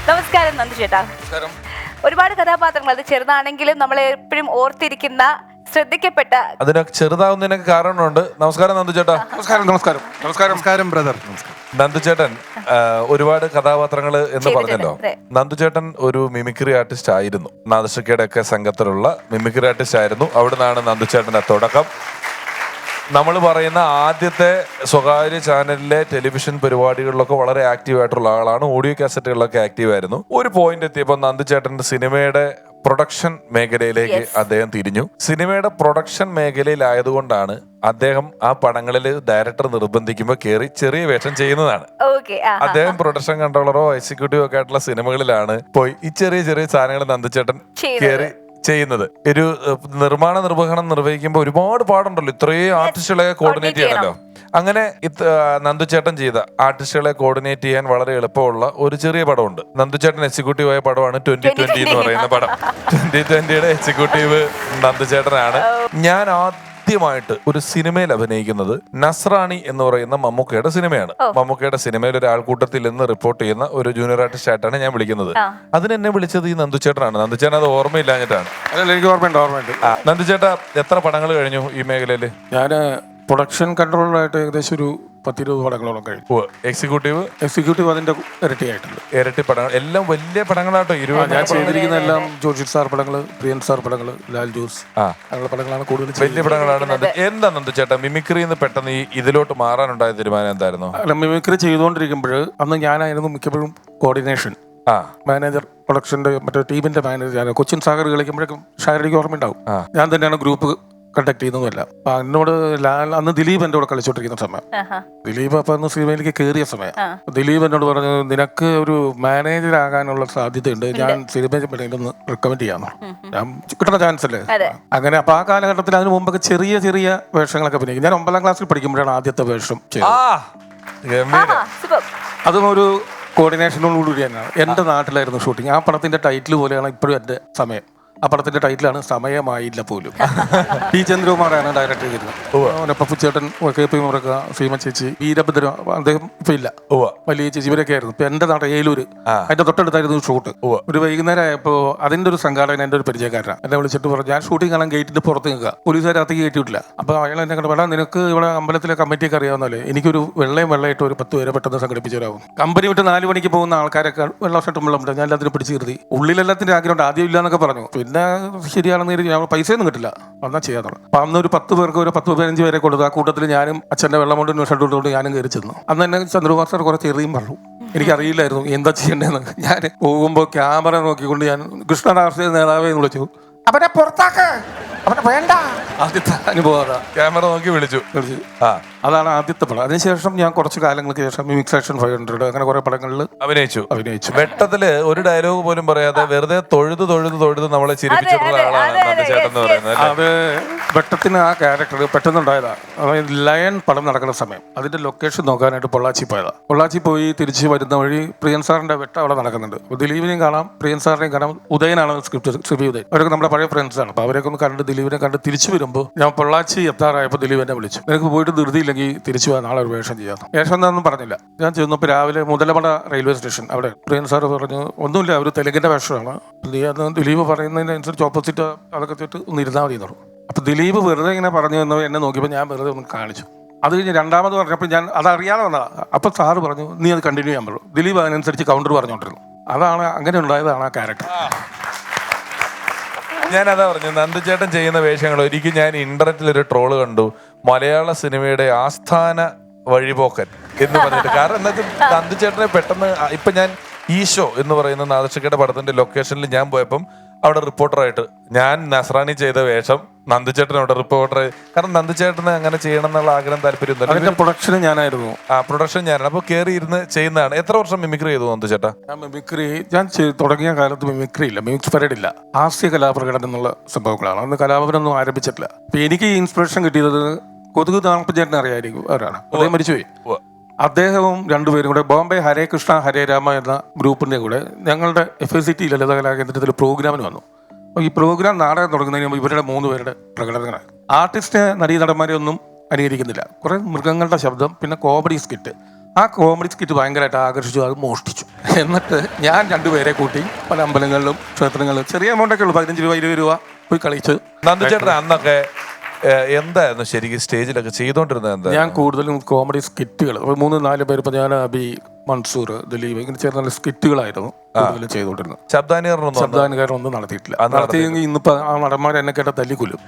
നമസ്കാരം നന്ദു ചേട്ടാ. ഒരുപാട് കഥാപാത്രങ്ങൾ, അത് ചെറുതാണെങ്കിലും നമ്മൾ എപ്പോഴും ഓർത്തിരിക്കുന്ന, ശ്രദ്ധിക്കപ്പെട്ട, അതിനൊക്കെ ചെറുതാവുന്നതിനൊക്കെ കാരണമുണ്ട്. നമസ്കാരം നന്ദു ചേട്ടാ. നമസ്കാരം ബ്രദർ. നന്ദു ചേട്ടൻ ഒരുപാട് കഥാപാത്രങ്ങൾ എന്ന് പറഞ്ഞല്ലോ. നന്ദു ചേട്ടൻ ഒരു മിമിക്രി ആർട്ടിസ്റ്റ് ആയിരുന്നു. നാദൃശ്യയുടെ ഒക്കെ സംഘത്തിലുള്ള മിമിക്രി ആർട്ടിസ്റ്റ് ആയിരുന്നു. അവിടെ നിന്നാണ് നന്ദു ചേട്ടന്റെ തുടക്കം. നമ്മൾ പറയുന്ന ആദ്യത്തെ സ്വകാര്യ ചാനലിലെ ടെലിവിഷൻ പരിപാടികളിലൊക്കെ വളരെ ആക്റ്റീവ് ആയിട്ടുള്ള ആളാണ്. ഓഡിയോ കാസറ്റുകളിലൊക്കെ ആക്റ്റീവ് ആയിരുന്നു. ഒരു പോയിന്റ് എത്തിയപ്പോൾ നന്ദു ചേട്ടന്റെ സിനിമയുടെ പ്രൊഡക്ഷൻ മേഖലയിലേക്ക് അദ്ദേഹം തിരിഞ്ഞു. സിനിമയുടെ പ്രൊഡക്ഷൻ മേഖലയിലായതുകൊണ്ടാണ് അദ്ദേഹം ആ പടങ്ങളിൽ ഡയറക്ടർ നിർബന്ധിക്കുമ്പോൾ കയറി ചെറിയ വേഷം ചെയ്യുന്നതാണ്. അദ്ദേഹം പ്രൊഡക്ഷൻ കൺട്രോളറോ എക്സിക്യൂട്ടീവോ ഒക്കെ ആയിട്ടുള്ള സിനിമകളിലാണ് പോയി ഈ ചെറിയ ചെറിയ സാധനങ്ങൾ നന്ദുചേട്ടൻ കയറി ചെയ്യുന്നത്. ഒരു നിർമ്മാണ നിർവഹണം നിർവഹിക്കുമ്പോൾ ഒരുപാട് പാടുണ്ടല്ലോ, ഇത്രയും ആർട്ടിസ്റ്റുകളെ കോർഡിനേറ്റ് ചെയ്യണമല്ലോ. അങ്ങനെ നന്ദുചേട്ടൻ ചെയ്ത ആർട്ടിസ്റ്റുകളെ കോർഡിനേറ്റ് ചെയ്യാൻ വളരെ എളുപ്പമുള്ള ഒരു ചെറിയ പടമുണ്ട്. നന്ദുചേട്ടൻ എക്സിക്യൂട്ടീവ് ആയ പടമാണ് 2020 എന്ന് പറയുന്ന പടം. 2020യുടെ എക്സിക്യൂട്ടീവ് നന്ദുചേട്ടനാണ്. ഞാൻ ആദ്യമായിട്ട് ഒരു സിനിമയിൽ അഭിനയിക്കുന്നത് നസ്രാണി എന്ന് പറയുന്ന മമ്മൂക്കയുടെ സിനിമയാണ്. മമ്മൂക്കയുടെ സിനിമയിൽ ഒരു ആൾക്കൂട്ടത്തിൽ നിന്ന് റിപ്പോർട്ട് ചെയ്യുന്ന ഒരു ജൂനിയർ ആർട്ടിസ്റ്റ് ആയിട്ടാണ് ഞാൻ വിളിക്കുന്നത്. അതിനെന്നെ വിളിച്ചത് ഈ നന്ദുചേട്ടനാണ്. നന്ദുചേട്ടൻ അത് ഓർമ്മയില്ലാഞ്ഞിട്ടാണ്. എനിക്ക് ഓർമ്മയുണ്ട്. നന്ദുചേട്ട എത്ര പടങ്ങൾ കഴിഞ്ഞു ഈ മേഖലയിൽ? ഞാൻ പ്രൊഡക്ഷൻ കൺട്രോളറായിട്ട് ഏകദേശം ഒരു 10-20 പടങ്ങളോളം കഴിഞ്ഞു. എക്സിക്യൂട്ടീവ് അതിന്റെ ഇരട്ടിയായിട്ടുണ്ട്. ഇരട്ടി പടങ്ങൾ, എല്ലാം വലിയ പടങ്ങളാട്ടോ. ഞാൻ ചെയ്തിരിക്കുന്ന എല്ലാം ജോർജ് സാർ പടങ്ങള്, പ്രിയൻ സാർ പടങ്ങള്, ലാൽ ജോസ് അങ്ങനെയുള്ള പടങ്ങളാണ് കൂടുതൽ. വലിയ പടങ്ങളാണ്. എന്താ നന്ദു ചേട്ടാ മിമിക്രിന്ന് പെട്ടെന്ന് ഇതിലോട്ട് മാറാനുണ്ടായ തീരുമാനം എന്തായിരുന്നു? അല്ല, മിമിക്രി ചെയ്തുകൊണ്ടിരിക്കുമ്പോൾ അന്ന് ഞാനായിരുന്നു മിക്കപ്പോഴും കോർഡിനേഷൻ മാനേജർ, പ്രൊഡക്ഷന്റെ മറ്റേ ടീമിന്റെ മാനേജർ. കൊച്ചിൻ സാഗർ കളിക്കുമ്പോഴേക്കും ഷാരിക്ക് ഓർമ്മയുണ്ടാവും. ഞാൻ തന്നെയാണ് ഗ്രൂപ്പ് കണ്ടക്ട് ചെയ്യുന്നതല്ല. അപ്പൊ എന്നോട് അന്ന് ദിലീപ് എന്റെ കൂടെ കളിച്ചോണ്ടിരിക്കുന്ന സമയം, ദിലീപ് അപ്പൊ അന്ന് സിനിമയിലേക്ക് കയറിയ സമയം, ദിലീപ് എന്നോട് പറഞ്ഞു, നിനക്ക് ഒരു മാനേജർ ആകാനുള്ള സാധ്യതയുണ്ട്, ഞാൻ സിനിമയിൽ ഒന്ന് റെക്കമെൻഡ് ചെയ്യാന്ന്. ഞാൻ കിട്ടുന്ന ചാൻസ് അല്ലേ അങ്ങനെ. അപ്പൊ ആ കാലഘട്ടത്തിൽ അതിന് മുമ്പൊക്കെ ചെറിയ ചെറിയ വേഷങ്ങളൊക്കെ അഭിനയിക്കും. ഞാൻ 9ാം ക്ലാസ്സിൽ പഠിക്കുമ്പോഴാണ് ആദ്യത്തെ വേഷം ചെയ്തത്. അതും ഒരു കോർഡിനേഷനോടുകൂടി തന്നെയാണ്. എന്റെ നാട്ടിലായിരുന്നു ഷൂട്ടിങ്. ആ പടത്തിന്റെ ടൈറ്റിൽ പോലെയാണ് ഇപ്പോഴും എന്റെ സമയം. ആ പടത്തിന്റെ ടൈറ്റിലാണ് സമയമായില്ല പോലും. ടി ചന്ദ്രകുമാറാണ് ഡയറക്ടർ ചെയ്തിരുന്നത്. പപ്പുച്ചേട്ടൻ, KP മുറക്ക, സീമ ചേച്ചി, വീരഭദ്ര, അദ്ദേഹം ഇപ്പൊ ഇല്ല, വലിയ ചേച്ചി, ഇവരൊക്കെ ആയിരുന്നു. ഇപ്പൊ എന്റെ നാട് ഏലൂര്, അതിന്റെ തൊട്ടടുത്തായിരുന്നു ഷൂട്ട്. ഒരു വൈകുന്നേരം ആയപ്പോ അതിന്റെ ഒരു സംഘാടകൻ എന്റെ ഒരു പരിചയക്കാരനാണ്. എന്നെ വിളിച്ചിട്ട് പറഞ്ഞു, ഞാൻ ഷൂട്ടിംഗ് കാണാൻ ഗേറ്റിന്റെ പുറത്ത് നിൽക്കുക, പോലീസുകാരകത്തേക്ക് കയറ്റിയിട്ടില്ല. അപ്പൊ അയാൾ എന്നെ കണ്ടു, വേടാ നിനക്ക് ഇവിടെ അമ്പലത്തിലെ കമ്മിറ്റിയൊക്കെ അറിയാവുന്നല്ലേ, എനിക്കൊരു വെള്ളമായിട്ട് ഒരു 10 പേരെ പെട്ടെന്ന് സംഘടിപ്പിച്ചു തരാവും. കമ്പനി വിട്ട് 4 മണിക്ക് പോകുന്ന ആൾക്കാരൊക്കെ വെള്ളം ഷർട്ടും വെള്ളം ഞാൻ എല്ലാത്തിനും പിടിച്ചു കയറി. ഉള്ളിലെല്ലാത്തിന്റെ ആഗ്രഹമുണ്ട്, ആദ്യം ഇല്ല എന്നൊക്കെ പറഞ്ഞു. പിന്നെ ശരിയാണെന്ന് ഞാൻ പൈസയൊന്നും കിട്ടില്ല, വന്നാൽ ചെയ്യാന്നുള്ളു. അപ്പൊ അന്ന് ഒരു 10 പേർക്ക് ഒരു 10-15 പേരെ കൊടുത്തു. ആ കൂട്ടത്തിൽ ഞാനും അച്ഛന്റെ വെള്ളം കൊണ്ട് ഷർട്ട് കൊണ്ട് ഞാനും കയറി ചെന്നു. അന്ന് തന്നെ ചന്ദ്രകുമാർ സാർ കുറച്ച് എറിയും പറഞ്ഞു. എനിക്കറിയില്ലായിരുന്നു എന്താ ചെയ്യേണ്ടതെന്ന്. ഞാൻ പോകുമ്പോൾ ക്യാമറ നോക്കിക്കൊണ്ട് ഞാൻ കൃഷ്ണ രാഷ്ട്രീയ നേതാവെ എന്ന് വിളിച്ചു. അവനെ പുറത്താക്ക, അവനെ വേണ്ട. ആദ്യത്തെ അനുഭവം ക്യാമറ നോക്കി വിളിച്ചു. അതാണ് ആദ്യത്തെ പടം. അതിനുശേഷം ഞാൻ കുറച്ച് കാലങ്ങൾക്ക് ശേഷം മിമിക്സ് ആക്ഷൻ 500 അങ്ങനെ കുറെ പടങ്ങളിൽ അഭിനയിച്ചു. വെട്ടത്തില് ഒരു ഡയലോഗ് പോലും പറയാതെ വെറുതെ തൊഴുത് നമ്മളെ ചിരിപ്പിച്ചിട്ടുള്ള ആളാണ് നന്ദുചേട്ടൻ എന്ന് പറയുന്നത്. അത് വെട്ടത്തിന് ആ ക്യാരക്ടർ പെട്ടെന്നുണ്ടായതാ. അതായത് ലയൺ പടം നടക്കുന്ന സമയം അതിന്റെ ലൊക്കേഷൻ നോക്കാനായിട്ട് പൊള്ളാച്ചി പോയതാ. പൊള്ളാച്ചി പോയി തിരിച്ച് വരുന്ന വഴി പ്രിയൻ സാറിന്റെ വെട്ടം അവിടെ നടക്കുന്നുണ്ട്. ദിലീപിനെയും കാണാം, പ്രിയൻ സാറിനെയും കാണാം. ഉദയനാണ് സ്ക്രിപ്റ്റ്, ശ്രീ ഉദയൻ. അവരൊക്കെ നമ്മുടെ പഴയ ഫ്രണ്ട്സ് ആണ്. അപ്പൊ അവരൊക്കെ ഒന്ന് കണ്ട് ദിലീപിനെ കണ്ട് തിരിച്ചു വരുമ്പോൾ ഞാൻ പൊള്ളാച്ചി എത്താറായപ്പോൾ ദിലീപ് എന്നെ വിളിച്ചു, നിനക്ക് പോയിട്ട് ധൃതിയില്ലെങ്കിൽ തിരിച്ചു പോകാൻ നാളെ ഒരു വേഷം ചെയ്യാം. വേഷം എന്താണെന്നും പറഞ്ഞില്ല. ഞാൻ ചെന്നപ്പോൾ രാവിലെ മുതലമട റെയിൽവേ സ്റ്റേഷൻ അവിടെ പ്രിയൻ സാർ പറഞ്ഞു, ഒന്നുമില്ല, ഒരു തെലുങ്കിന്റെ വേഷമാണ്, ദിലീപ് പറയുന്നതിനനുസരിച്ച് ഓപ്പോസിറ്റ് അതൊക്കെ തെറ്റ് ഒന്ന് ഇരുന്നാൽ മതി എന്ന് പറഞ്ഞു. അപ്പൊ ദിലീപ് വെറുതെ ഇങ്ങനെ പറഞ്ഞു എന്ന് എന്നെ നോക്കിയപ്പോൾ ഞാൻ വെറുതെ ഒന്ന് കാണിച്ചു. അത് കഴിഞ്ഞ് രണ്ടാമത് പറഞ്ഞപ്പോൾ ഞാൻ അതറിയാതെ വന്നതാ. അപ്പൊ സാറ് പറഞ്ഞു, നീ അത് കണ്ടിന്യൂ ചെയ്യാൻ പറഞ്ഞു. ദിലീപ് അതിനനുസരിച്ച് കൗണ്ടർ പറഞ്ഞുകൊണ്ടിരുന്നു. അതാണ് അങ്ങനെ ഉണ്ടായതാണ് ആ ക്യാരക്ടർ. ഞാനതാ പറഞ്ഞു, നന്ദുചേട്ടൻ ചെയ്യുന്ന വേഷങ്ങൾ. ഒരിക്കലും ഞാൻ ഇന്റർനെറ്റിൽ ഒരു ട്രോള് കണ്ടു, മലയാള സിനിമയുടെ ആസ്ഥാന വഴിപോക്കൻ എന്ന് പറഞ്ഞിട്ട്. കാരണം എന്താ വെച്ചാൽ നന്ദുചേട്ടനെ പെട്ടെന്ന് ഇപ്പൊ ഞാൻ ഈശോ എന്ന് പറയുന്ന നാദൃശ്യയുടെ പടത്തിന്റെ ലൊക്കേഷനിൽ ഞാൻ പോയപ്പം അവിടെ റിപ്പോർട്ടറായിട്ട് ഞാൻ നസ്രാണി ചെയ്ത വേഷം നന്ദുചേട്ടൻ അവിടെ റിപ്പോർട്ടർ. കാരണം നന്ദുചേട്ടന് അങ്ങനെ ചെയ്യണം എന്നുള്ള ആഗ്രഹം താല്പര്യം. പ്രൊഡക്ഷൻ ഞാനായിരുന്നു. പ്രൊഡക്ഷൻ ഞാനാണ്. അപ്പൊ കയറി ഇരുന്ന് ചെയ്യുന്നതാണ്. എത്ര വർഷം മിമിക്രി ചെയ്തു നന്ദുചേട്ടാ? ഞാൻ തുടങ്ങിയ കാലത്ത് മിമിക്രി ഇല്ല, മിമിക്സ് പരേഡ് ഇല്ല, ഹാസ്യ കലാപ്രകടനം എന്നുള്ള സംഭവങ്ങളാണ്. അന്ന് കലാഭവനൊന്നും ആരംഭിച്ചിട്ടില്ല. അപ്പൊ എനിക്ക് ഈ ഇൻസ്പിറേഷൻ കിട്ടിയത് കൊതുക് താമപ്പച്ചേട്ടനെ അറിയായിരിക്കും, അവരാണ്. അദ്ദേഹം മരിച്ചുപോയി. അദ്ദേഹവും രണ്ടുപേരും കൂടെ ബോംബെ ഹരേ കൃഷ്ണ ഹരേ രാമ എന്ന ഗ്രൂപ്പിന്റെ കൂടെ ഞങ്ങളുടെ FICT ലളിത കലാകേന്ദ്രത്തിൽ പ്രോഗ്രാമിന് വന്നു. അപ്പോൾ ഈ പ്രോഗ്രാം നാടകം തുടങ്ങുന്നതിന് മുമ്പ് ഇവരുടെ 3 പേരുടെ പ്രകടനങ്ങളാണ്. ആർട്ടിസ്റ്റ് നടീനടന്മാരെ ഒന്നും അനുകരിക്കുന്നില്ല, കുറെ മൃഗങ്ങളുടെ ശബ്ദം, പിന്നെ കോമഡി സ്കിറ്റ്. ആ കോമഡി സ്കിറ്റ് ഭയങ്കരമായിട്ട് ആകർഷിച്ചു, അത് മോഷ്ടിച്ചു. എന്നിട്ട് ഞാൻ രണ്ടുപേരെ കൂട്ടി പല അമ്പലങ്ങളിലും ക്ഷേത്രങ്ങളിലും ചെറിയ എമൗണ്ടൊക്കെ ഉള്ളൂ, 15 രൂപ 20 രൂപ പോയി കളിച്ച്. നന്ദുചേട്ടൻ അന്നൊക്കെ എന്തായിരുന്നു ശരിക്കും സ്റ്റേജിലൊക്കെ ചെയ്തോണ്ടിരുന്നത്? എന്താ? ഞാൻ കൂടുതലും കോമഡി സ്കിറ്റുകൾ, 3-4 പേര്, ഇപ്പൊ ഞാൻ അബി, മൻസൂർ, ദിലീപ്, ഇങ്ങനെ ചേർന്ന സ്കിറ്റുകളായിരുന്നു കൂടുതലും ചെയ്തുകൊണ്ടിരുന്നത്. ശബ്ദാനുകരണം ഒന്നും നടത്തിയിട്ടില്ല. നടത്തിയെങ്കിൽ ഇന്നിപ്പോ ആ നടന്മാർ എന്നെ കേട്ട തല്ലിക്കൊല്ലും.